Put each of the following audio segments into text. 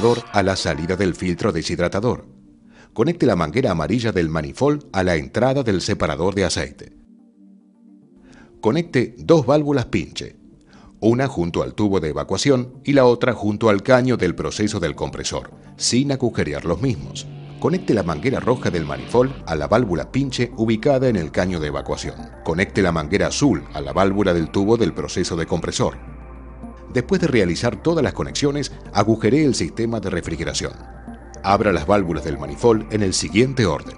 recuperador a la salida del filtro deshidratador. Conecte la manguera amarilla del manifold a la entrada del separador de aceite. Conecte dos válvulas pinche, una junto al tubo de evacuación y la otra junto al caño del proceso del compresor, sin agujerear los mismos. Conecte la manguera roja del manifold a la válvula pinche ubicada en el caño de evacuación. Conecte la manguera azul a la válvula del tubo del proceso de compresor. Después de realizar todas las conexiones, agujeree el sistema de refrigeración. Abra las válvulas del manifold en el siguiente orden.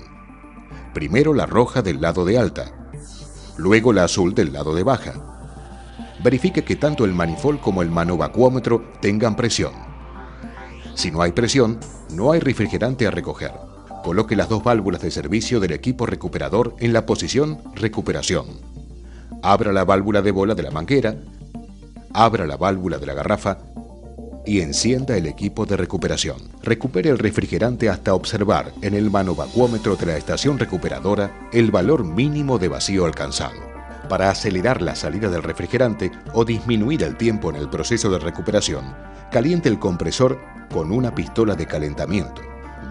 Primero la roja del lado de alta, luego la azul del lado de baja. Verifique que tanto el manifold como el manovacuómetro tengan presión. Si no hay presión, no hay refrigerante a recoger. Coloque las dos válvulas de servicio del equipo recuperador en la posición recuperación. Abra la válvula de bola de la manguera, abra la válvula de la garrafa y encienda el equipo de recuperación. Recupere el refrigerante hasta observar en el manovacuómetro de la estación recuperadora el valor mínimo de vacío alcanzado. Para acelerar la salida del refrigerante o disminuir el tiempo en el proceso de recuperación, caliente el compresor con una pistola de calentamiento.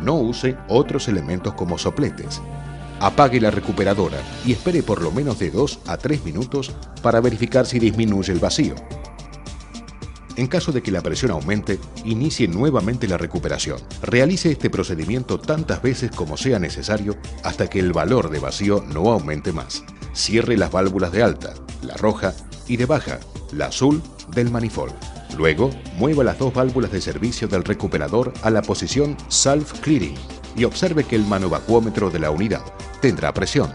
No use otros elementos como sopletes. Apague la recuperadora y espere por lo menos de 2 a 3 minutos para verificar si disminuye el vacío. En caso de que la presión aumente, inicie nuevamente la recuperación. Realice este procedimiento tantas veces como sea necesario hasta que el valor de vacío no aumente más. Cierre las válvulas de alta, la roja, y de baja, la azul, del manifold. Luego, mueva las dos válvulas de servicio del recuperador a la posición self-clearing y observe que el manovacuómetro de la unidad tendrá presión.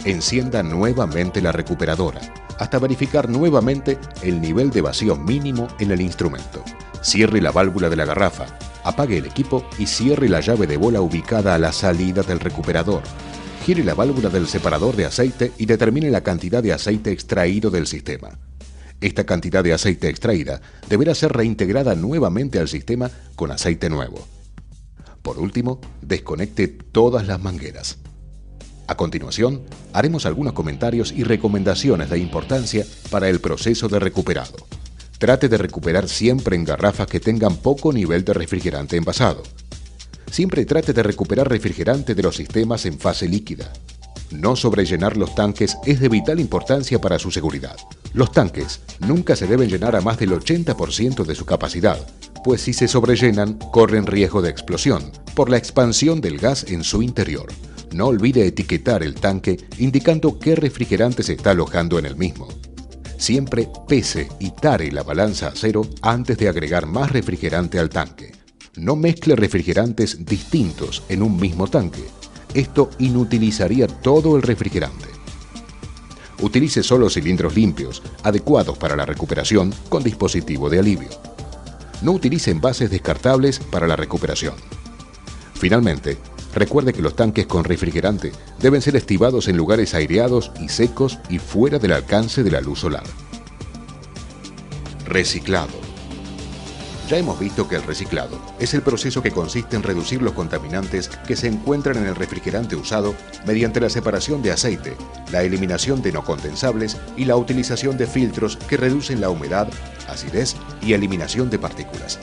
Encienda nuevamente la recuperadora hasta verificar nuevamente el nivel de vacío mínimo en el instrumento. Cierre la válvula de la garrafa, apague el equipo y cierre la llave de bola ubicada a la salida del recuperador. Gire la válvula del separador de aceite y determine la cantidad de aceite extraído del sistema. Esta cantidad de aceite extraída deberá ser reintegrada nuevamente al sistema con aceite nuevo. Por último, desconecte todas las mangueras. A continuación, haremos algunos comentarios y recomendaciones de importancia para el proceso de recuperado. Trate de recuperar siempre en garrafas que tengan poco nivel de refrigerante envasado. Siempre trate de recuperar refrigerante de los sistemas en fase líquida. No sobrellenar los tanques es de vital importancia para su seguridad. Los tanques nunca se deben llenar a más del 80% de su capacidad, pues si se sobrellenan, corren riesgo de explosión por la expansión del gas en su interior. No olvide etiquetar el tanque indicando qué refrigerante se está alojando en el mismo. Siempre pese y tare la balanza a cero antes de agregar más refrigerante al tanque. No mezcle refrigerantes distintos en un mismo tanque. Esto inutilizaría todo el refrigerante. Utilice solo cilindros limpios, adecuados para la recuperación con dispositivo de alivio. No utilice envases descartables para la recuperación. Finalmente, recuerde que los tanques con refrigerante deben ser estivados en lugares aireados y secos y fuera del alcance de la luz solar. Reciclado. Ya hemos visto que el reciclado es el proceso que consiste en reducir los contaminantes que se encuentran en el refrigerante usado mediante la separación de aceite, la eliminación de no condensables y la utilización de filtros que reducen la humedad, acidez y eliminación de partículas.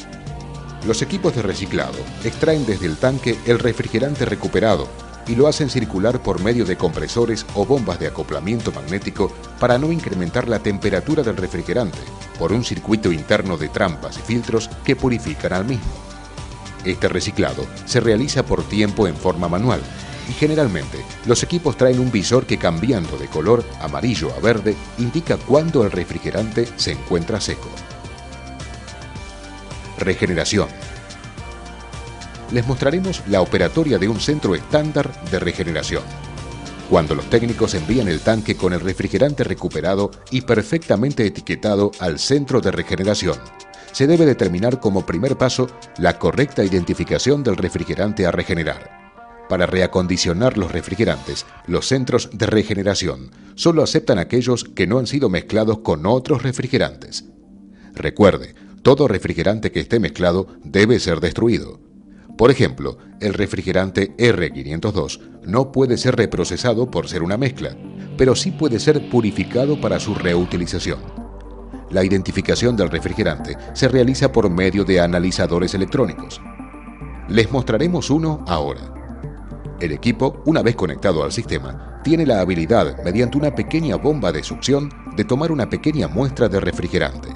Los equipos de reciclado extraen desde el tanque el refrigerante recuperado y lo hacen circular por medio de compresores o bombas de acoplamiento magnético para no incrementar la temperatura del refrigerante, por un circuito interno de trampas y filtros que purifican al mismo. Este reciclado se realiza por tiempo en forma manual y generalmente los equipos traen un visor que, cambiando de color amarillo a verde, indica cuándo el refrigerante se encuentra seco. Regeneración. Les mostraremos la operatoria de un centro estándar de regeneración. Cuando los técnicos envían el tanque con el refrigerante recuperado y perfectamente etiquetado al centro de regeneración, se debe determinar como primer paso la correcta identificación del refrigerante a regenerar. Para reacondicionar los refrigerantes, los centros de regeneración solo aceptan aquellos que no han sido mezclados con otros refrigerantes. Recuerde, todo refrigerante que esté mezclado debe ser destruido. Por ejemplo, el refrigerante R502 no puede ser reprocesado por ser una mezcla, pero sí puede ser purificado para su reutilización. La identificación del refrigerante se realiza por medio de analizadores electrónicos. Les mostraremos uno ahora. El equipo, una vez conectado al sistema, tiene la habilidad, mediante una pequeña bomba de succión, de tomar una pequeña muestra de refrigerante.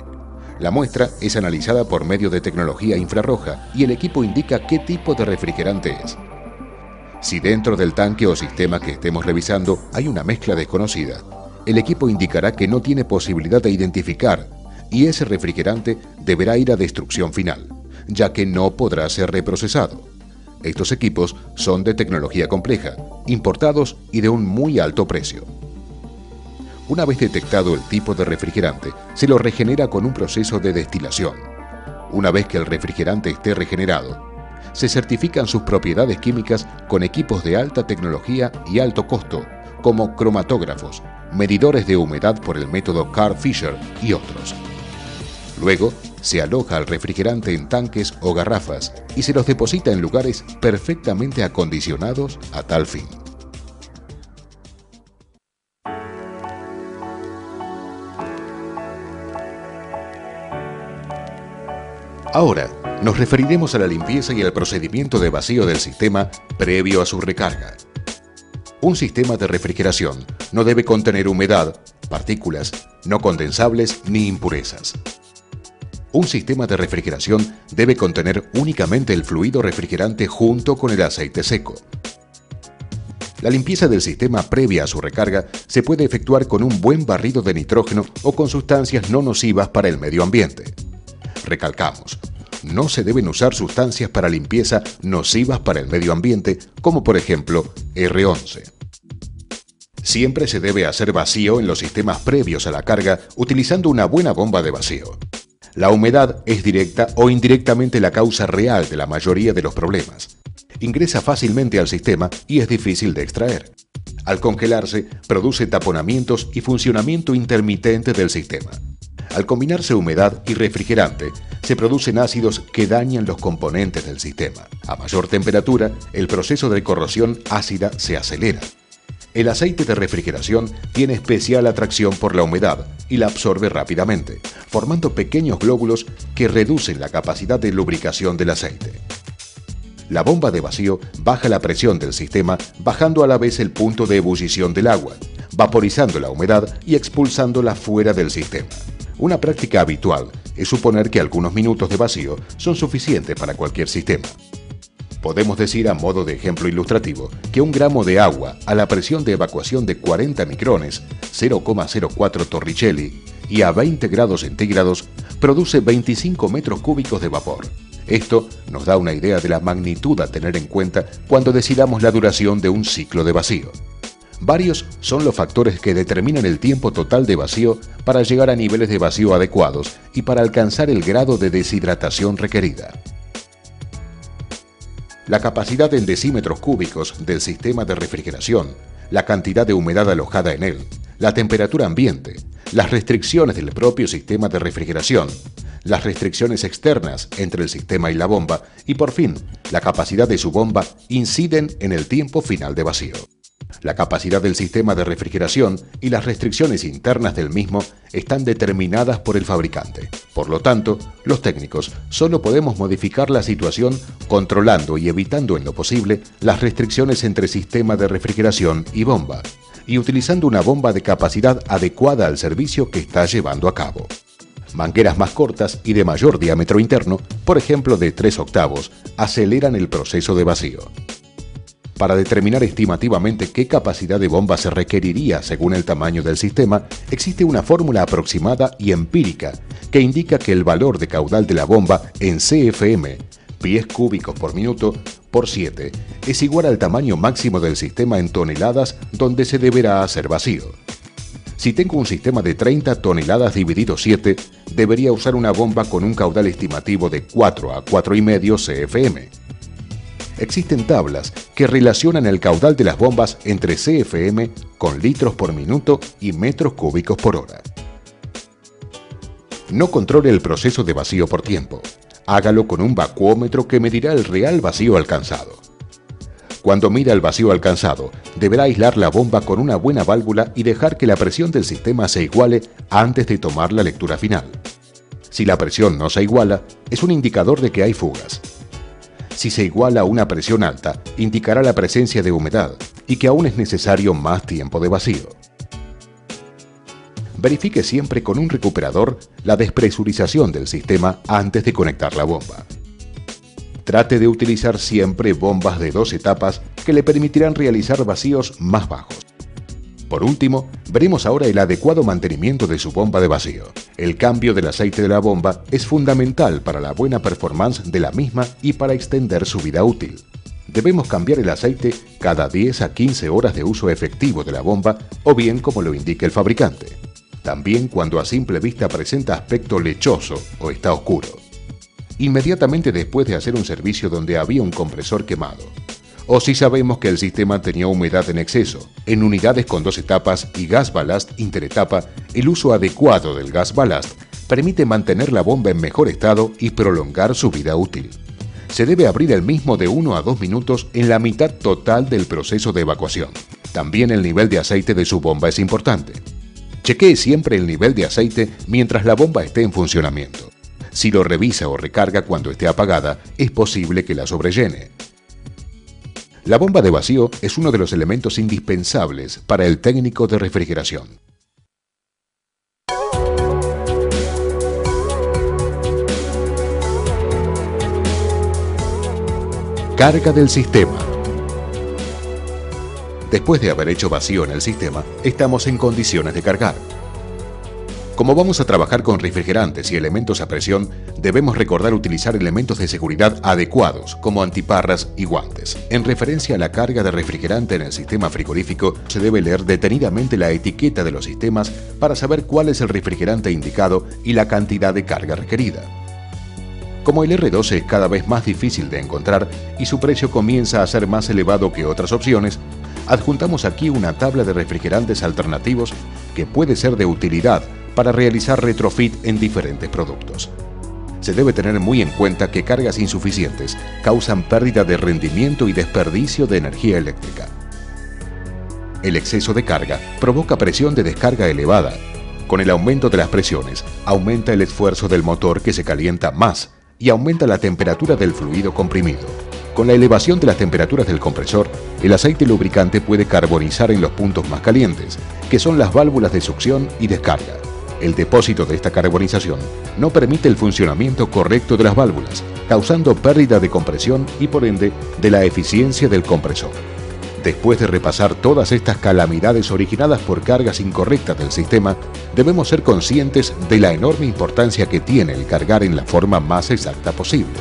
La muestra es analizada por medio de tecnología infrarroja y el equipo indica qué tipo de refrigerante es. Si dentro del tanque o sistema que estemos revisando hay una mezcla desconocida, el equipo indicará que no tiene posibilidad de identificar y ese refrigerante deberá ir a destrucción final, ya que no podrá ser reprocesado. Estos equipos son de tecnología compleja, importados y de un muy alto precio. Una vez detectado el tipo de refrigerante, se lo regenera con un proceso de destilación. Una vez que el refrigerante esté regenerado, se certifican sus propiedades químicas con equipos de alta tecnología y alto costo, como cromatógrafos, medidores de humedad por el método Carl Fisher y otros. Luego, se aloja el refrigerante en tanques o garrafas y se los deposita en lugares perfectamente acondicionados a tal fin. Ahora, nos referiremos a la limpieza y al procedimiento de vacío del sistema previo a su recarga. Un sistema de refrigeración no debe contener humedad, partículas, no condensables ni impurezas. Un sistema de refrigeración debe contener únicamente el fluido refrigerante junto con el aceite seco. La limpieza del sistema previa a su recarga se puede efectuar con un buen barrido de nitrógeno o con sustancias no nocivas para el medio ambiente. Recalcamos, no se deben usar sustancias para limpieza nocivas para el medio ambiente, como por ejemplo R11. Siempre se debe hacer vacío en los sistemas previos a la carga utilizando una buena bomba de vacío. La humedad es directa o indirectamente la causa real de la mayoría de los problemas. Ingresa fácilmente al sistema y es difícil de extraer. Al congelarse, produce taponamientos y funcionamiento intermitente del sistema. Al combinarse humedad y refrigerante, se producen ácidos que dañan los componentes del sistema. A mayor temperatura, el proceso de corrosión ácida se acelera. El aceite de refrigeración tiene especial atracción por la humedad y la absorbe rápidamente, formando pequeños glóbulos que reducen la capacidad de lubricación del aceite. La bomba de vacío baja la presión del sistema, bajando a la vez el punto de ebullición del agua, vaporizando la humedad y expulsándola fuera del sistema. Una práctica habitual es suponer que algunos minutos de vacío son suficientes para cualquier sistema. Podemos decir a modo de ejemplo ilustrativo que 1 gramo de agua a la presión de evacuación de 40 micrones, 0,04 torricelli, y a 20 grados centígrados produce 25 metros cúbicos de vapor. Esto nos da una idea de la magnitud a tener en cuenta cuando decidamos la duración de un ciclo de vacío. Varios son los factores que determinan el tiempo total de vacío para llegar a niveles de vacío adecuados y para alcanzar el grado de deshidratación requerida. La capacidad en decímetros cúbicos del sistema de refrigeración, la cantidad de humedad alojada en él, la temperatura ambiente, las restricciones del propio sistema de refrigeración, las restricciones externas entre el sistema y la bomba y, por fin, la capacidad de su bomba inciden en el tiempo final de vacío. La capacidad del sistema de refrigeración y las restricciones internas del mismo están determinadas por el fabricante. Por lo tanto, los técnicos solo podemos modificar la situación controlando y evitando en lo posible las restricciones entre sistema de refrigeración y bomba, y utilizando una bomba de capacidad adecuada al servicio que está llevando a cabo. Mangueras más cortas y de mayor diámetro interno, por ejemplo de 3 octavos, aceleran el proceso de vacío. Para determinar estimativamente qué capacidad de bomba se requeriría según el tamaño del sistema, existe una fórmula aproximada y empírica que indica que el valor de caudal de la bomba en CFM, pies cúbicos por minuto, por 7, es igual al tamaño máximo del sistema en toneladas donde se deberá hacer vacío. Si tengo un sistema de 30 toneladas dividido 7, debería usar una bomba con un caudal estimativo de 4 a 4,5 CFM. Existen tablas que relacionan el caudal de las bombas entre CFM con litros por minuto y metros cúbicos por hora. No controle el proceso de vacío por tiempo. Hágalo con un vacuómetro que medirá el real vacío alcanzado. Cuando mida el vacío alcanzado, deberá aislar la bomba con una buena válvula y dejar que la presión del sistema se iguale antes de tomar la lectura final. Si la presión no se iguala, es un indicador de que hay fugas. Si se iguala a una presión alta, indicará la presencia de humedad y que aún es necesario más tiempo de vacío. Verifique siempre con un recuperador la despresurización del sistema antes de conectar la bomba. Trate de utilizar siempre bombas de 2 etapas que le permitirán realizar vacíos más bajos. Por último, veremos ahora el adecuado mantenimiento de su bomba de vacío. El cambio del aceite de la bomba es fundamental para la buena performance de la misma y para extender su vida útil. Debemos cambiar el aceite cada 10 a 15 horas de uso efectivo de la bomba o bien como lo indique el fabricante. También cuando a simple vista presenta aspecto lechoso o está oscuro. Inmediatamente después de hacer un servicio donde había un compresor quemado. O si sabemos que el sistema tenía humedad en exceso. En unidades con 2 etapas y gas ballast interetapa, el uso adecuado del gas ballast permite mantener la bomba en mejor estado y prolongar su vida útil. Se debe abrir el mismo de 1 a 2 minutos en la mitad total del proceso de evacuación. También el nivel de aceite de su bomba es importante. Chequee siempre el nivel de aceite mientras la bomba esté en funcionamiento. Si lo revisa o recarga cuando esté apagada, es posible que la sobrellene. La bomba de vacío es uno de los elementos indispensables para el técnico de refrigeración. Carga del sistema. Después de haber hecho vacío en el sistema, estamos en condiciones de cargar. Como vamos a trabajar con refrigerantes y elementos a presión, debemos recordar utilizar elementos de seguridad adecuados, como antiparras y guantes. En referencia a la carga de refrigerante en el sistema frigorífico, se debe leer detenidamente la etiqueta de los sistemas para saber cuál es el refrigerante indicado y la cantidad de carga requerida. Como el R12 es cada vez más difícil de encontrar y su precio comienza a ser más elevado que otras opciones, adjuntamos aquí una tabla de refrigerantes alternativos que puede ser de utilidad para realizar retrofit en diferentes productos. Se debe tener muy en cuenta que cargas insuficientes causan pérdida de rendimiento y desperdicio de energía eléctrica. El exceso de carga provoca presión de descarga elevada. Con el aumento de las presiones, aumenta el esfuerzo del motor que se calienta más y aumenta la temperatura del fluido comprimido. Con la elevación de las temperaturas del compresor, el aceite lubricante puede carbonizar en los puntos más calientes, que son las válvulas de succión y descarga. El depósito de esta carbonización no permite el funcionamiento correcto de las válvulas, causando pérdida de compresión y por ende de la eficiencia del compresor. Después de repasar todas estas calamidades originadas por cargas incorrectas del sistema, debemos ser conscientes de la enorme importancia que tiene el cargar en la forma más exacta posible.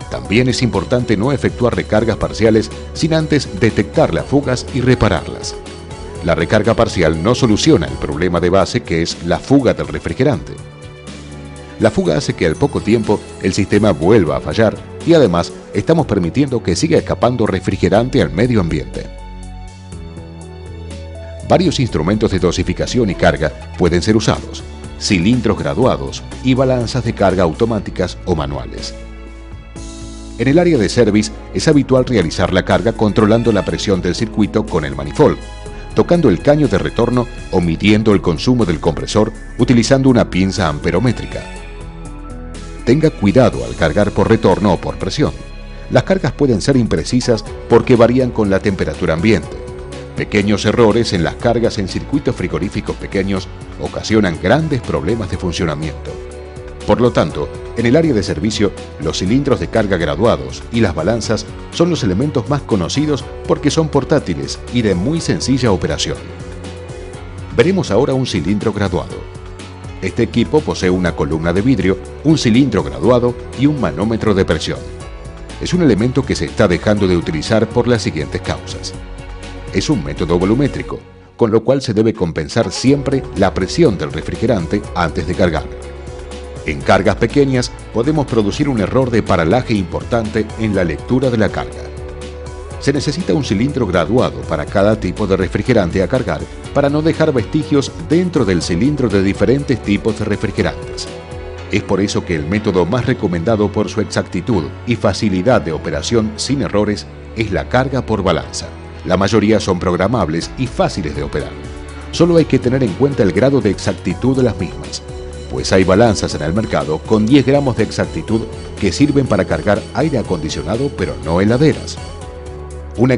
También es importante no efectuar recargas parciales sin antes detectar las fugas y repararlas. La recarga parcial no soluciona el problema de base que es la fuga del refrigerante. La fuga hace que al poco tiempo el sistema vuelva a fallar y además estamos permitiendo que siga escapando refrigerante al medio ambiente. Varios instrumentos de dosificación y carga pueden ser usados, cilindros graduados y balanzas de carga automáticas o manuales. En el área de service es habitual realizar la carga controlando la presión del circuito con el manifold, tocando el caño de retorno o midiendo el consumo del compresor utilizando una pinza amperométrica. Tenga cuidado al cargar por retorno o por presión. Las cargas pueden ser imprecisas porque varían con la temperatura ambiente. Pequeños errores en las cargas en circuitos frigoríficos pequeños ocasionan grandes problemas de funcionamiento. Por lo tanto, en el área de servicio, los cilindros de carga graduados y las balanzas son los elementos más conocidos porque son portátiles y de muy sencilla operación. Veremos ahora un cilindro graduado. Este equipo posee una columna de vidrio, un cilindro graduado y un manómetro de presión. Es un elemento que se está dejando de utilizar por las siguientes causas. Es un método volumétrico, con lo cual se debe compensar siempre la presión del refrigerante antes de cargar. En cargas pequeñas podemos producir un error de paralaje importante en la lectura de la carga. Se necesita un cilindro graduado para cada tipo de refrigerante a cargar para no dejar vestigios dentro del cilindro de diferentes tipos de refrigerantes. Es por eso que el método más recomendado por su exactitud y facilidad de operación sin errores es la carga por balanza. La mayoría son programables y fáciles de operar. Solo hay que tener en cuenta el grado de exactitud de las mismas. pues hay balanzas en el mercado con 10 gramos de exactitud que sirven para cargar aire acondicionado pero no heladeras. Una